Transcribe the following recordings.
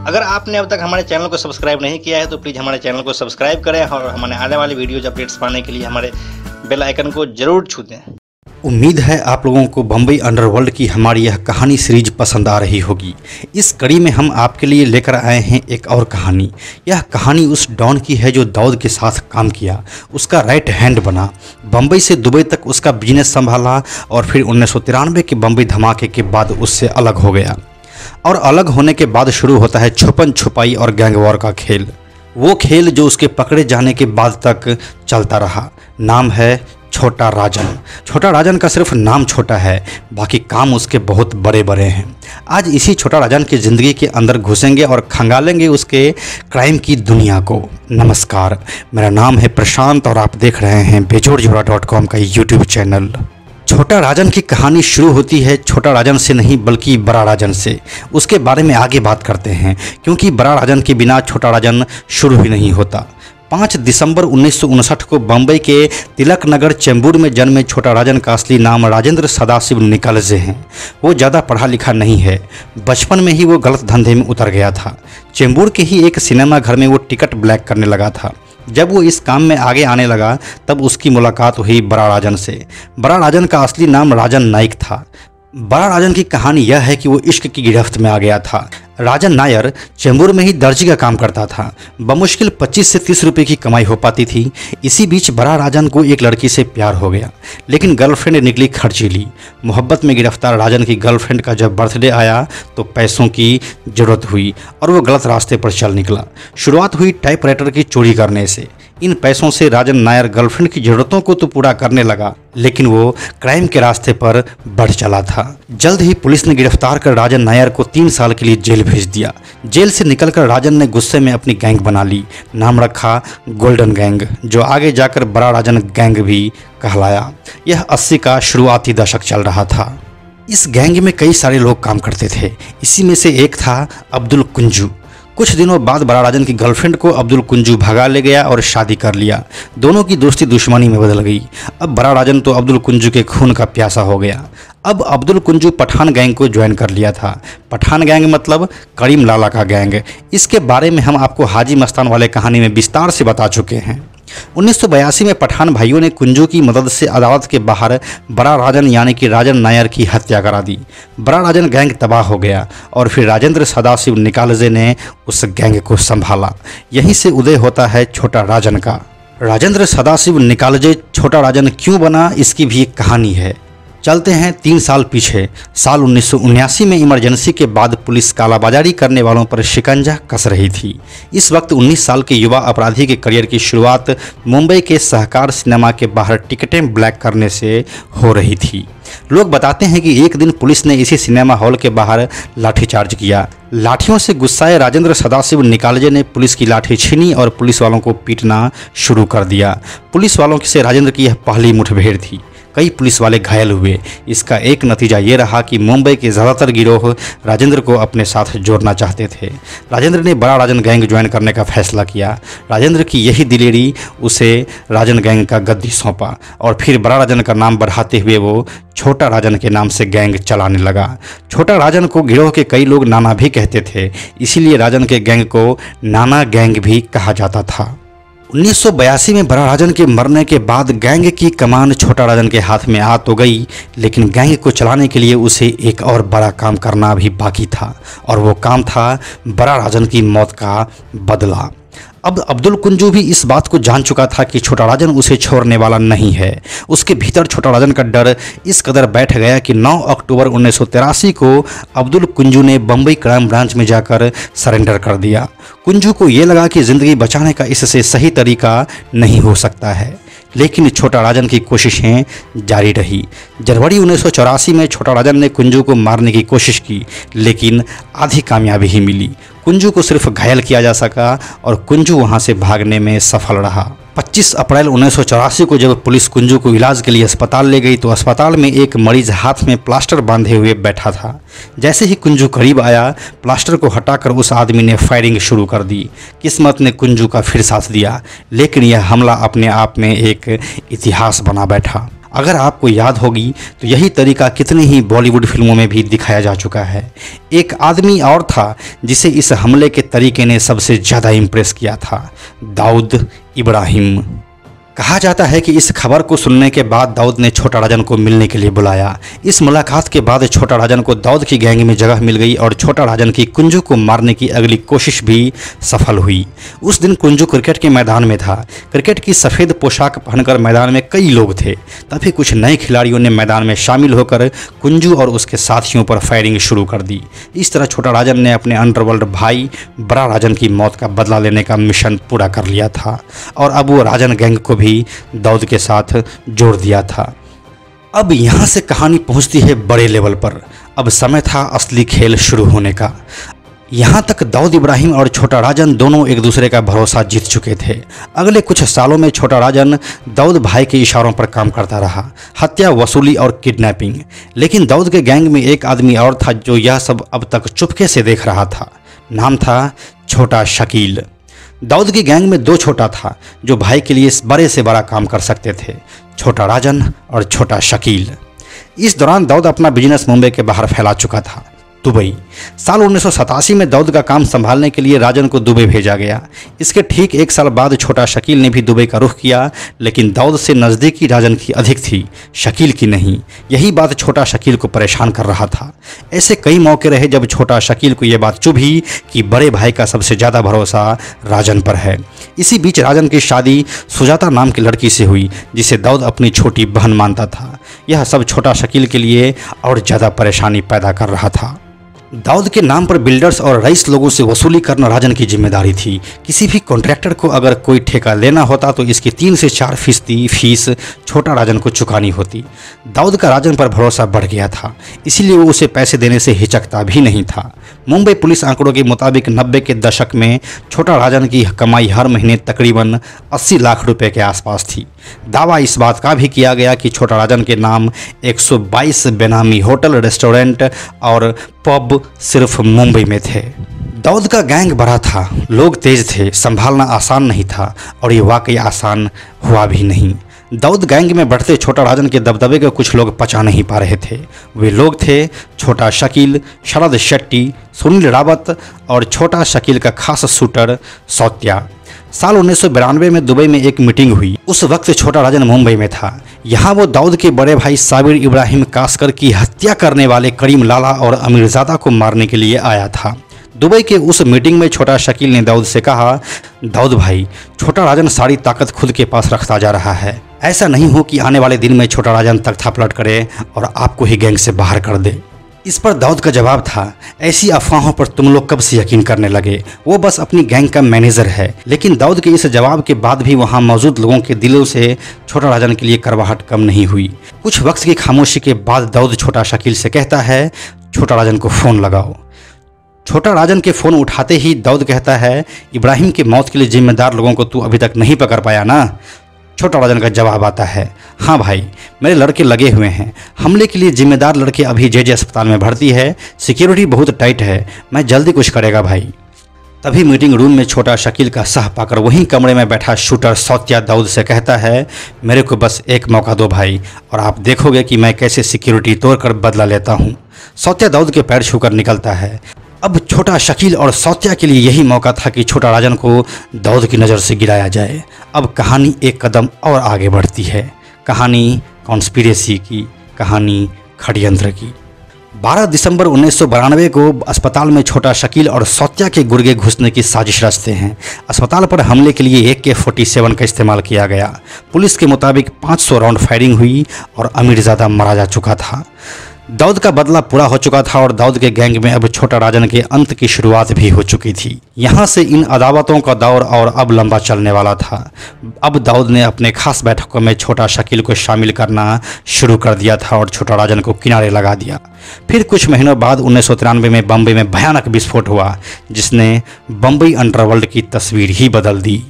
अगर आपने अब तक हमारे चैनल को सब्सक्राइब नहीं किया है तो प्लीज़ हमारे चैनल को सब्सक्राइब करें और हमारे आने वाली वीडियोज अपडेट्स पाने के लिए हमारे बेल आइकन को जरूर छू दें। उम्मीद है आप लोगों को बम्बई अंडरवर्ल्ड की हमारी यह कहानी सीरीज पसंद आ रही होगी। इस कड़ी में हम आपके लिए लेकर आए हैं एक और कहानी। यह कहानी उस डॉन की है जो दाऊद के साथ काम किया, उसका राइट हैंड बना, बम्बई से दुबई तक उसका बिजनेस संभाला और फिर 1993 के बम्बई धमाके के बाद उससे अलग हो गया। और अलग होने के बाद शुरू होता है छुपन छुपाई और गैंग वॉर का खेल। वो खेल जो उसके पकड़े जाने के बाद तक चलता रहा। नाम है छोटा राजन। छोटा राजन का सिर्फ नाम छोटा है, बाकी काम उसके बहुत बड़े बड़े हैं। आज इसी छोटा राजन की ज़िंदगी के अंदर घुसेंगे और खंगालेंगे उसके क्राइम की दुनिया को। नमस्कार, मेरा नाम है प्रशांत और आप देख रहे हैं बेजोड़जोड़ा.com का यूट्यूब चैनल। छोटा राजन की कहानी शुरू होती है छोटा राजन से नहीं बल्कि बड़ा राजन से। उसके बारे में आगे बात करते हैं क्योंकि बड़ा राजन के बिना छोटा राजन शुरू ही नहीं होता। 5 दिसंबर 1959 को बम्बई के तिलक नगर चेंबूर में जन्मे छोटा राजन का असली नाम राजेंद्र सदाशिव निकालजे हैं। वो ज़्यादा पढ़ा लिखा नहीं है। बचपन में ही वो गलत धंधे में उतर गया था। चेंबूर के ही एक सिनेमा घर में वो टिकट ब्लैक करने लगा था। जब वो इस काम में आगे आने लगा तब उसकी मुलाकात हुई बड़ा राजन से। बड़ा राजन का असली नाम राजन नाइक था। बड़ा राजन की कहानी यह है कि वो इश्क की गिरफ्त में आ गया था। राजन नायर चेंबूर में ही दर्जी का काम करता था। बमुश्किल 25 से 30 रुपये की कमाई हो पाती थी। इसी बीच बड़ा राजन को एक लड़की से प्यार हो गया, लेकिन गर्लफ्रेंड निकली खर्चीली। मोहब्बत में गिरफ्तार राजन की गर्लफ्रेंड का जब बर्थडे आया तो पैसों की ज़रूरत हुई और वो गलत रास्ते पर चल निकला। शुरुआत हुई टाइपराइटर की चोरी करने से। इन पैसों से राजन नायर गर्लफ्रेंड की ज़रूरतों को तो पूरा करने लगा, लेकिन वो क्राइम के रास्ते पर बढ़ चला था। जल्द ही पुलिस ने गिरफ्तार कर राजन नायर को 3 साल के लिए जेल भेज दिया। जेल से निकलकर राजन ने गुस्से में अपनी गैंग बना ली। नाम रखा गोल्डन गैंग, जो आगे जाकर बड़ा राजन गैंग भी कहलाया। यह 80 का शुरुआती दशक चल रहा था। इस गैंग में कई सारे लोग काम करते थे। इसी में से एक था अब्दुल कुंजू। कुछ दिनों बाद बड़ा राजन की गर्लफ्रेंड को अब्दुल कुंजू भगा ले गया और शादी कर लिया। दोनों की दोस्ती दुश्मनी में बदल गई। अब बड़ा राजन तो अब्दुल कुंजू के खून का प्यासा हो गया। अब अब्दुल कुंजू पठान गैंग को ज्वाइन कर लिया था। पठान गैंग मतलब करीम लाला का गैंग। इसके बारे में हम आपको हाजी मस्तान वाले कहानी में विस्तार से बता चुके हैं। 1982 में पठान भाइयों ने कुंजू की मदद से अदालत के बाहर बड़ा राजन यानी कि राजन नायर की हत्या करा दी। बड़ा राजन गैंग तबाह हो गया और फिर राजेंद्र सदाशिव निकालजे ने उस गैंग को संभाला। यहीं से उदय होता है छोटा राजन का। राजेंद्र सदाशिव निकालजे छोटा राजन क्यों बना, इसकी भी एक कहानी है। चलते हैं 3 साल पीछे। साल 1979 में इमरजेंसी के बाद पुलिस कालाबाजारी करने वालों पर शिकंजा कस रही थी। इस वक्त 19 साल के युवा अपराधी के करियर की शुरुआत मुंबई के सहकार सिनेमा के बाहर टिकटें ब्लैक करने से हो रही थी। लोग बताते हैं कि एक दिन पुलिस ने इसी सिनेमा हॉल के बाहर लाठीचार्ज किया। लाठियों से गुस्साए राजेंद्र सदाशिव निकालजे ने पुलिस की लाठी छीनी और पुलिस वालों को पीटना शुरू कर दिया। पुलिस वालों से राजेंद्र की यह पहली मुठभेड़ थी। कई पुलिस वाले घायल हुए। इसका एक नतीजा ये रहा कि मुंबई के ज़्यादातर गिरोह राजेंद्र को अपने साथ जोड़ना चाहते थे। राजेंद्र ने बड़ा राजन गैंग ज्वाइन करने का फैसला किया। राजेंद्र की यही दिलेरी उसे राजन गैंग का गद्दी सौंपा और फिर बड़ा राजन का नाम बढ़ाते हुए वो छोटा राजन के नाम से गैंग चलाने लगा। छोटा राजन को गिरोह के कई लोग नाना भी कहते थे, इसीलिए राजन के गैंग को नाना गैंग भी कहा जाता था। 1982 में बड़ा राजन के मरने के बाद गैंग की कमान छोटा राजन के हाथ में आ तो गई, लेकिन गैंग को चलाने के लिए उसे एक और बड़ा काम करना भी बाकी था और वो काम था बड़ा राजन की मौत का बदला। अब अब्दुल कुंजू भी इस बात को जान चुका था कि छोटा राजन उसे छोड़ने वाला नहीं है। उसके भीतर छोटा राजन का डर इस कदर बैठ गया कि 9 अक्टूबर 1983 को अब्दुल कुंजू ने बम्बई क्राइम ब्रांच में जाकर सरेंडर कर दिया। कुंजू को ये लगा कि ज़िंदगी बचाने का इससे सही तरीका नहीं हो सकता है, लेकिन छोटा राजन की कोशिशें जारी रही। जनवरी 1984 में छोटा राजन ने कुंजू को मारने की कोशिश की, लेकिन आधी कामयाबी ही मिली। कुंजू को सिर्फ घायल किया जा सका और कुंजू वहां से भागने में सफल रहा। 25 अप्रैल 1984 को जब पुलिस कुंजू को इलाज के लिए अस्पताल ले गई तो अस्पताल में एक मरीज हाथ में प्लास्टर बांधे हुए बैठा था। जैसे ही कुंजू करीब आया, प्लास्टर को हटाकर उस आदमी ने फायरिंग शुरू कर दी। किस्मत ने कुंजू का फिर साथ दिया, लेकिन यह हमला अपने आप में एक इतिहास बना बैठा। अगर आपको याद होगी तो यही तरीका कितनी ही बॉलीवुड फिल्मों में भी दिखाया जा चुका है। एक आदमी और था जिसे इस हमले के तरीके ने सबसे ज़्यादा इम्प्रेस किया था, दाऊद इब्राहिम। कहा जाता है कि इस खबर को सुनने के बाद दाऊद ने छोटा राजन को मिलने के लिए बुलाया। इस मुलाकात के बाद छोटा राजन को दाऊद की गैंग में जगह मिल गई और छोटा राजन की कुंजू को मारने की अगली कोशिश भी सफल हुई। उस दिन कुंजू क्रिकेट के मैदान में था। क्रिकेट की सफ़ेद पोशाक पहनकर मैदान में कई लोग थे। तभी कुछ नए खिलाड़ियों ने मैदान में शामिल होकर कुंजू और उसके साथियों पर फायरिंग शुरू कर दी। इस तरह छोटा राजन ने अपने अंडरवर्ल्ड भाई बड़ा राजन की मौत का बदला लेने का मिशन पूरा कर लिया था और अब वो राजन गैंग को भी दाऊद के साथ जोड़ दिया था। अब यहाँ से कहानी पहुँचती है बड़े लेवल पर। अब समय था असली खेल शुरू होने का। यहाँ तक दाऊद इब्राहिम और छोटा राजन दोनों एक दूसरे का भरोसा जीत चुके थे। अगले कुछ सालों में छोटा राजन दाऊद भाई के इशारों पर काम करता रहा, हत्या, वसूली और किडनैपिंग। लेकिन दाऊद के गैंग में एक आदमी और था जो यह सब अब तक चुपके से देख रहा था। नाम था छोटा शकील। दाऊद की गैंग में दो छोटा था जो भाई के लिए बड़े से बड़ा काम कर सकते थे, छोटा राजन और छोटा शकील। इस दौरान दाऊद अपना बिजनेस मुंबई के बाहर फैला चुका था, दुबई। साल 1987 में दाऊद का काम संभालने के लिए राजन को दुबई भेजा गया। इसके ठीक एक साल बाद छोटा शकील ने भी दुबई का रुख किया, लेकिन दाऊद से नज़दीकी राजन की अधिक थी, शकील की नहीं। यही बात छोटा शकील को परेशान कर रहा था। ऐसे कई मौके रहे जब छोटा शकील को यह बात चुभी कि बड़े भाई का सबसे ज़्यादा भरोसा राजन पर है। इसी बीच राजन की शादी सुजाता नाम की लड़की से हुई जिसे दाऊद अपनी छोटी बहन मानता था। यह सब छोटा शकील के लिए और ज़्यादा परेशानी पैदा कर रहा था। दाऊद के नाम पर बिल्डर्स और रईस लोगों से वसूली करना राजन की जिम्मेदारी थी। किसी भी कॉन्ट्रैक्टर को अगर कोई ठेका लेना होता तो इसकी 3 से 4% फीस छोटा राजन को चुकानी होती। दाऊद का राजन पर भरोसा बढ़ गया था, इसीलिए वो उसे पैसे देने से हिचकता भी नहीं था। मुंबई पुलिस आंकड़ों के मुताबिक 90 के दशक में छोटा राजन की कमाई हर महीने तकरीबन 80 लाख रुपए के आसपास थी। दावा इस बात का भी किया गया कि छोटा राजन के नाम 122 बेनामी होटल, रेस्टोरेंट और पब सिर्फ मुंबई में थे। दाऊद का गैंग बड़ा था, लोग तेज थे, संभालना आसान नहीं था और ये वाकई आसान हुआ भी नहीं। दाऊद गैंग में बढ़ते छोटा राजन के दबदबे को कुछ लोग पचा नहीं पा रहे थे। वे लोग थे छोटा शकील, शरद शेट्टी, सुनील रावत और छोटा शकील का खास शूटर सौत्या। साल 1992 में दुबई में एक मीटिंग हुई। उस वक्त छोटा राजन मुंबई में था। यहाँ वो दाऊद के बड़े भाई साबिर इब्राहिम कासकर की हत्या करने वाले करीम लाला और अमीरजादा को मारने के लिए आया था। दुबई के उस मीटिंग में छोटा शकील ने दाऊद से कहा, दाऊद भाई, छोटा राजन सारी ताकत खुद के पास रखता जा रहा है। ऐसा नहीं हो कि आने वाले दिन में छोटा राजन तख्ता पलट करे और आपको ही गैंग से बाहर कर दे। इस पर दाऊद का जवाब था, ऐसी अफवाहों पर तुम लोग कब से यकीन करने लगे? वो बस अपनी गैंग का मैनेजर है। लेकिन दाऊद के इस जवाब के बाद भी वहाँ मौजूद लोगों के दिलों से छोटा राजन के लिए करवाहट कम नहीं हुई। कुछ वक्त की खामोशी के बाद दाऊद छोटा शकील से कहता है, छोटा राजन को फ़ोन लगाओ। छोटा राजन के फ़ोन उठाते ही दाऊद कहता है, इब्राहिम की मौत के लिए जिम्मेदार लोगों को तू अभी तक नहीं पकड़ पाया ना? छोटा राजन का जवाब आता है, हाँ भाई, मेरे लड़के लगे हुए हैं। हमले के लिए जिम्मेदार लड़के अभी जे अस्पताल में भर्ती है, सिक्योरिटी बहुत टाइट है, मैं जल्दी कुछ करेगा भाई। तभी मीटिंग रूम में छोटा शकील का सह पाकर वहीं कमरे में बैठा शूटर सौत्या दाऊद से कहता है, मेरे को बस एक मौका दो भाई और आप देखोगे कि मैं कैसे सिक्योरिटी तोड़कर बदला लेता हूँ। सौत्या दाऊद के पैर छूकर निकलता है। अब छोटा शकील और सौत्या के लिए यही मौका था कि छोटा राजन को दाऊद की नज़र से गिराया जाए। अब कहानी एक कदम और आगे बढ़ती है। कहानी कॉन्स्पिरेसी की, कहानी षड्यंत्र की। 12 दिसंबर 1992 को अस्पताल में छोटा शकील और सौत्या के गुर्गे घुसने की साजिश रचते हैं। अस्पताल पर हमले के लिए AK-47 का इस्तेमाल किया गया। पुलिस के मुताबिक 500 राउंड फायरिंग हुई और अमीरजादा मारा जा चुका था। दाऊद का बदला पूरा हो चुका था और दाऊद के गैंग में अब छोटा राजन के अंत की शुरुआत भी हो चुकी थी। यहाँ से इन अदावतों का दौर और अब लंबा चलने वाला था। अब दाऊद ने अपने खास बैठकों में छोटा शकील को शामिल करना शुरू कर दिया था और छोटा राजन को किनारे लगा दिया। फिर कुछ महीनों बाद 1993 में बम्बई में भयानक विस्फोट हुआ जिसने बम्बई अंडरवर्ल्ड की तस्वीर ही बदल दी।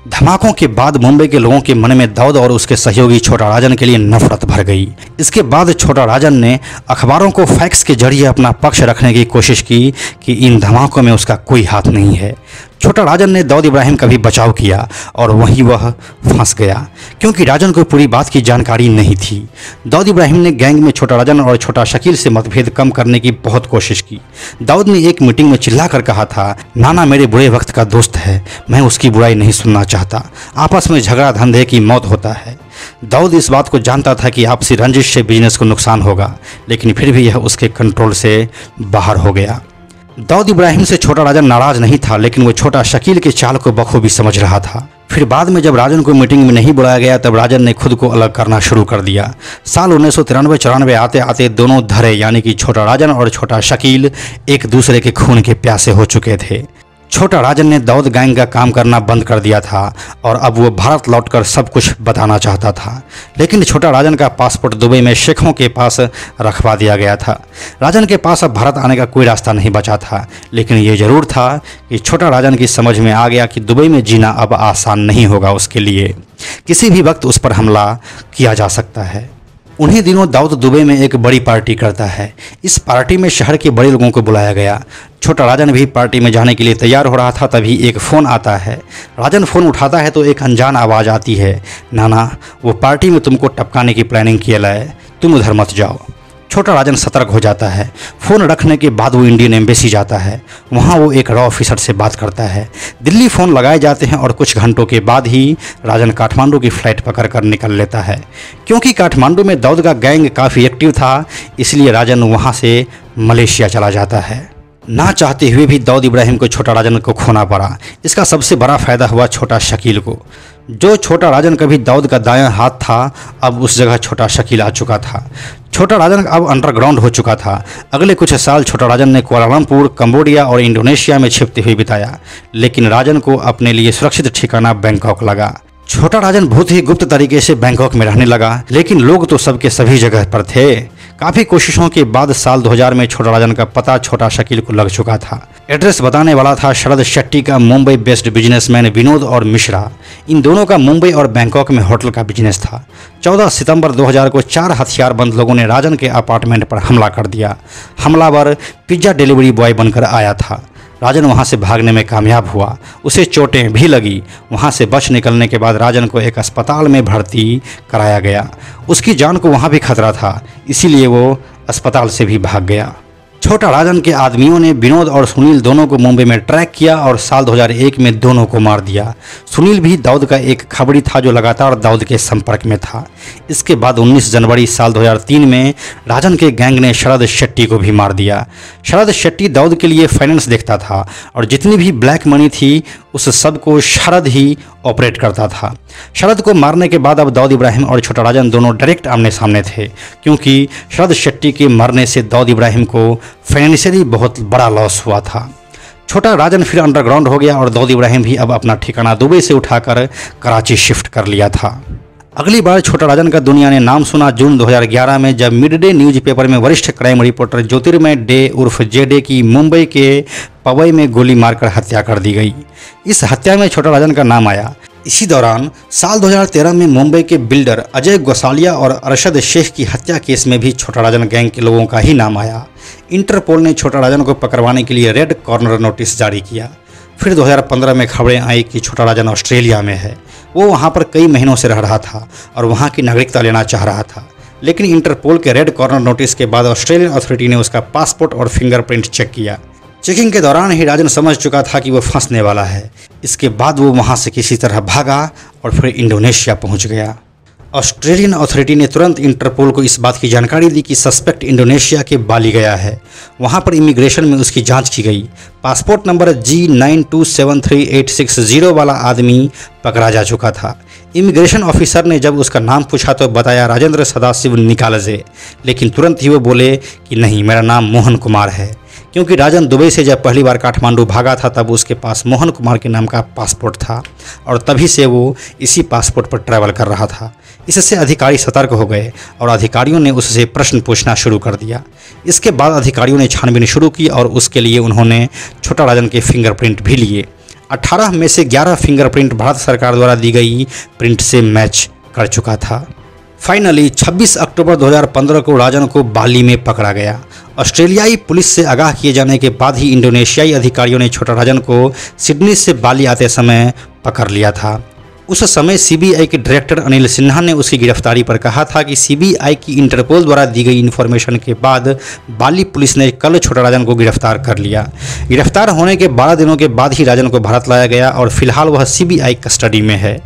धमाकों के बाद मुंबई के लोगों के मन में दाऊद और उसके सहयोगी छोटा राजन के लिए नफरत भर गई। इसके बाद छोटा राजन ने अखबारों को फैक्स के जरिए अपना पक्ष रखने की कोशिश की कि इन धमाकों में उसका कोई हाथ नहीं है। छोटा राजन ने दाऊद इब्राहिम का भी बचाव किया और वहीं वह फंस गया, क्योंकि राजन को पूरी बात की जानकारी नहीं थी। दाऊद इब्राहिम ने गैंग में छोटा राजन और छोटा शकील से मतभेद कम करने की बहुत कोशिश की। दाऊद ने एक मीटिंग में चिल्लाकर कहा था, नाना मेरे बुरे वक्त का दोस्त है, मैं उसकी बुराई नहीं सुनना चाहता, आपस में झगड़ा धंधे की मौत होता है। दाऊद इस बात को जानता था कि आपसी रंजिश से बिजनेस को नुकसान होगा, लेकिन फिर भी यह उसके कंट्रोल से बाहर हो गया। दाऊद इब्राहिम से छोटा राजन नाराज नहीं था, लेकिन वो छोटा शकील के चाल को बखूबी समझ रहा था। फिर बाद में जब राजन को मीटिंग में नहीं बुलाया गया, तब राजन ने खुद को अलग करना शुरू कर दिया। साल 1993-94 आते आते दोनों धरे यानी कि छोटा राजन और छोटा शकील एक दूसरे के खून के प्यासे हो चुके थे। छोटा राजन ने दाऊद गैंग का काम करना बंद कर दिया था और अब वो भारत लौटकर सब कुछ बताना चाहता था, लेकिन छोटा राजन का पासपोर्ट दुबई में शेखों के पास रखवा दिया गया था। राजन के पास अब भारत आने का कोई रास्ता नहीं बचा था, लेकिन ये ज़रूर था कि छोटा राजन की समझ में आ गया कि दुबई में जीना अब आसान नहीं होगा उसके लिए। किसी भी वक्त उस पर हमला किया जा सकता है। उन्हीं दिनों दाऊद दुबई में एक बड़ी पार्टी करता है। इस पार्टी में शहर के बड़े लोगों को बुलाया गया। छोटा राजन भी पार्टी में जाने के लिए तैयार हो रहा था, तभी एक फ़ोन आता है। राजन फ़ोन उठाता है तो एक अनजान आवाज़ आती है, नाना वो पार्टी में तुमको टपकाने की प्लानिंग किया है, तुम उधर मत जाओ। छोटा राजन सतर्क हो जाता है। फ़ोन रखने के बाद वो इंडियन एम्बेसी जाता है। वहाँ वो एक रॉ ऑफिसर से बात करता है। दिल्ली फ़ोन लगाए जाते हैं और कुछ घंटों के बाद ही राजन काठमांडू की फ़्लाइट पकड़कर निकल लेता है। क्योंकि काठमांडू में दाऊद का गैंग काफ़ी एक्टिव था, इसलिए राजन वहाँ से मलेशिया चला जाता है। ना चाहते हुए भी दाऊद इब्राहिम को छोटा राजन को खोना पड़ा। इसका सबसे बड़ा फ़ायदा हुआ छोटा शकील को। जो छोटा राजन कभी दाऊद का दायां हाथ था, अब उस जगह छोटा शकील आ चुका था। छोटा राजन अब अंडरग्राउंड हो चुका था। अगले कुछ साल छोटा राजन ने कुआलालंपुर, कंबोडिया और इंडोनेशिया में छिपते हुए बिताया, लेकिन राजन को अपने लिए सुरक्षित ठिकाना बैंकॉक लगा। छोटा राजन बहुत ही गुप्त तरीके से बैंकॉक में रहने लगा, लेकिन लोग तो सबके सभी जगह पर थे। काफ़ी कोशिशों के बाद साल 2000 में छोटा राजन का पता छोटा शकील को लग चुका था। एड्रेस बताने वाला था शरद शेट्टी का मुंबई बेस्ड बिजनेसमैन विनोद और मिश्रा। इन दोनों का मुंबई और बैंकॉक में होटल का बिजनेस था। 14 सितंबर 2000 को 4 हथियारबंद लोगों ने राजन के अपार्टमेंट पर हमला कर दिया। हमलावर पिज्जा डिलीवरी बॉय बनकर आया था। राजन वहां से भागने में कामयाब हुआ, उसे चोटें भी लगी। वहां से बच निकलने के बाद राजन को एक अस्पताल में भर्ती कराया गया। उसकी जान को वहां भी खतरा था, इसीलिए वो अस्पताल से भी भाग गया। छोटा राजन के आदमियों ने विनोद और सुनील दोनों को मुंबई में ट्रैक किया और साल 2001 में दोनों को मार दिया। सुनील भी दाऊद का एक खबरी था जो लगातार दाऊद के संपर्क में था। इसके बाद 19 जनवरी साल 2003 में राजन के गैंग ने शरद शेट्टी को भी मार दिया। शरद शेट्टी दाऊद के लिए फाइनेंस देखता था और जितनी भी ब्लैक मनी थी उस सब को शरद ही ऑपरेट करता था। शरद को मारने के बाद अब दाऊद इब्राहिम और छोटा राजन दोनों डायरेक्ट आमने सामने थे, क्योंकि शरद शेट्टी के मरने से दाऊद इब्राहिम को फाइनेंशियली बहुत बड़ा लॉस हुआ था। छोटा राजन फिर अंडरग्राउंड हो गया और दाऊद इब्राहिम भी अब अपना ठिकाना दुबई से उठाकर कराची शिफ्ट कर लिया था। अगली बार छोटा राजन का दुनिया ने नाम सुना जून 2011 में, जब मिड डे न्यूज़पेपर में वरिष्ठ क्राइम रिपोर्टर ज्योतिर्मय डे उर्फ जेडे की मुंबई के पवई में गोली मारकर हत्या कर दी गई। इस हत्या में छोटा राजन का नाम आया। इसी दौरान साल 2013 में मुंबई के बिल्डर अजय गोसालिया और अरशद शेख की हत्या केस में भी छोटा राजन गैंग के लोगों का ही नाम आया। इंटरपोल ने छोटा राजन को पकड़वाने के लिए रेड कॉर्नर नोटिस जारी किया। फिर 2015 में खबरें आई कि छोटा राजन ऑस्ट्रेलिया में है। वो वहाँ पर कई महीनों से रह रहा था और वहाँ की नागरिकता लेना चाह रहा था, लेकिन इंटरपोल के रेड कॉर्नर नोटिस के बाद ऑस्ट्रेलियन अथॉरिटी ने उसका पासपोर्ट और फिंगरप्रिंट चेक किया। चेकिंग के दौरान ही राजन समझ चुका था कि वो फंसने वाला है। इसके बाद वो वहाँ से किसी तरह भागा और फिर इंडोनेशिया पहुँच गया। ऑस्ट्रेलियन अथॉरिटी ने तुरंत इंटरपोल को इस बात की जानकारी दी कि सस्पेक्ट इंडोनेशिया के बाली गया है। वहां पर इमिग्रेशन में उसकी जांच की गई। पासपोर्ट नंबर G927386 वाला आदमी पकड़ा जा चुका था। इमिग्रेशन ऑफिसर ने जब उसका नाम पूछा तो बताया राजेंद्र सदाशिव निकालजे, लेकिन तुरंत ही वो बोले कि नहीं, मेरा नाम मोहन कुमार है, क्योंकि राजन दुबई से जब पहली बार काठमांडू भागा था तब उसके पास मोहन कुमार के नाम का पासपोर्ट था और तभी से वो इसी पासपोर्ट पर ट्रैवल कर रहा था। इससे अधिकारी सतर्क हो गए और अधिकारियों ने उससे प्रश्न पूछना शुरू कर दिया। इसके बाद अधिकारियों ने छानबीन शुरू की और उसके लिए उन्होंने छोटा राजन के फिंगरप्रिंट भी लिए। 18 में से 11 फिंगरप्रिंट भारत सरकार द्वारा दी गई प्रिंट से मैच कर चुका था। फाइनली 26 अक्टूबर 2015 को राजन को बाली में पकड़ा गया। ऑस्ट्रेलियाई पुलिस से आगाह किए जाने के बाद ही इंडोनेशियाई अधिकारियों ने छोटा राजन को सिडनी से बाली आते समय पकड़ लिया था। उस समय सीबीआई के डायरेक्टर अनिल सिन्हा ने उसकी गिरफ्तारी पर कहा था कि सीबीआई की इंटरपोल द्वारा दी गई इन्फॉर्मेशन के बाद बाली पुलिस ने कल छोटा राजन को गिरफ्तार कर लिया। गिरफ्तार होने के 12 दिनों के बाद ही राजन को भारत लाया गया और फिलहाल वह सीबीआई कस्टडी में है।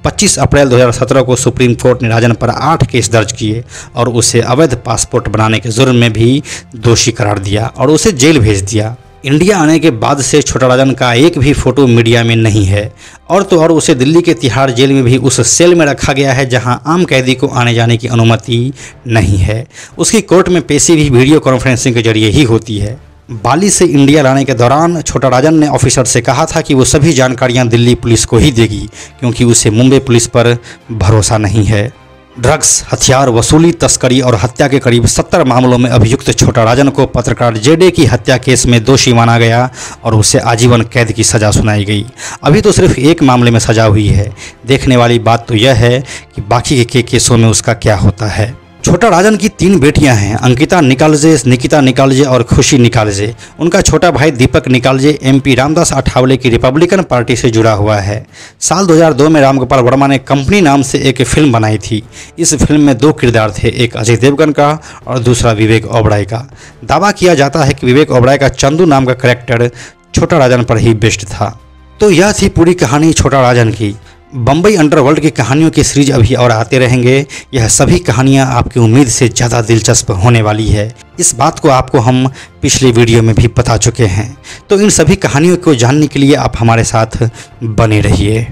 25 अप्रैल 2017 को सुप्रीम कोर्ट ने राजन पर 8 केस दर्ज किए और उसे अवैध पासपोर्ट बनाने के जुर्म में भी दोषी करार दिया और उसे जेल भेज दिया। इंडिया आने के बाद से छोटा राजन का एक भी फोटो मीडिया में नहीं है और तो और उसे दिल्ली के तिहाड़ जेल में भी उस सेल में रखा गया है जहां आम कैदी को आने जाने की अनुमति नहीं है। उसकी कोर्ट में पेशी भी वीडियो कॉन्फ्रेंसिंग के जरिए ही होती है। बाली से इंडिया लाने के दौरान छोटा राजन ने ऑफिसर से कहा था कि वो सभी जानकारियां दिल्ली पुलिस को ही देगी क्योंकि उसे मुंबई पुलिस पर भरोसा नहीं है। ड्रग्स, हथियार, वसूली, तस्करी और हत्या के करीब 70 मामलों में अभियुक्त छोटा राजन को पत्रकार जेडे की हत्या केस में दोषी माना गया और उसे आजीवन कैद की सज़ा सुनाई गई। अभी तो सिर्फ एक मामले में सज़ा हुई है। देखने वाली बात तो यह है कि बाकी के केसों में उसका क्या होता है। छोटा राजन की 3 बेटियां हैं, अंकिता निकालजे, निकिता निकालजे और खुशी निकालजे। उनका छोटा भाई दीपक निकालजे एमपी रामदास अठावले की रिपब्लिकन पार्टी से जुड़ा हुआ है। साल 2002 में रामगोपाल वर्मा ने कंपनी नाम से एक फिल्म बनाई थी। इस फिल्म में 2 किरदार थे, एक अजय देवगन का और दूसरा विवेक ओबराय का। दावा किया जाता है कि विवेक ओबराय का चंदू नाम का कैरेक्टर छोटा राजन पर ही बेस्ड था। तो यह थी पूरी कहानी छोटा राजन की। बम्बई अंडरवर्ल्ड की कहानियों की सीरीज अभी और आते रहेंगे। यह सभी कहानियां आपकी उम्मीद से ज़्यादा दिलचस्प होने वाली है। इस बात को आपको हम पिछले वीडियो में भी बता चुके हैं। तो इन सभी कहानियों को जानने के लिए आप हमारे साथ बने रहिए।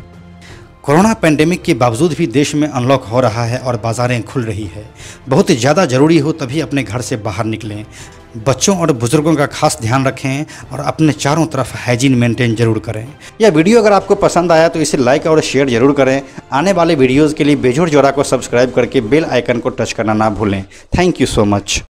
कोरोना पैंडेमिक के बावजूद भी देश में अनलॉक हो रहा है और बाज़ारें खुल रही है। बहुत ज़्यादा ज़रूरी हो तभी अपने घर से बाहर निकलें। बच्चों और बुजुर्गों का खास ध्यान रखें और अपने चारों तरफ हाइजीन मेंटेन जरूर करें। यह वीडियो अगर आपको पसंद आया तो इसे लाइक और शेयर जरूर करें। आने वाले वीडियोज़ के लिए बेजोड़ जोड़ा को सब्सक्राइब करके बेल आइकन को टच करना ना भूलें। Thank you so much.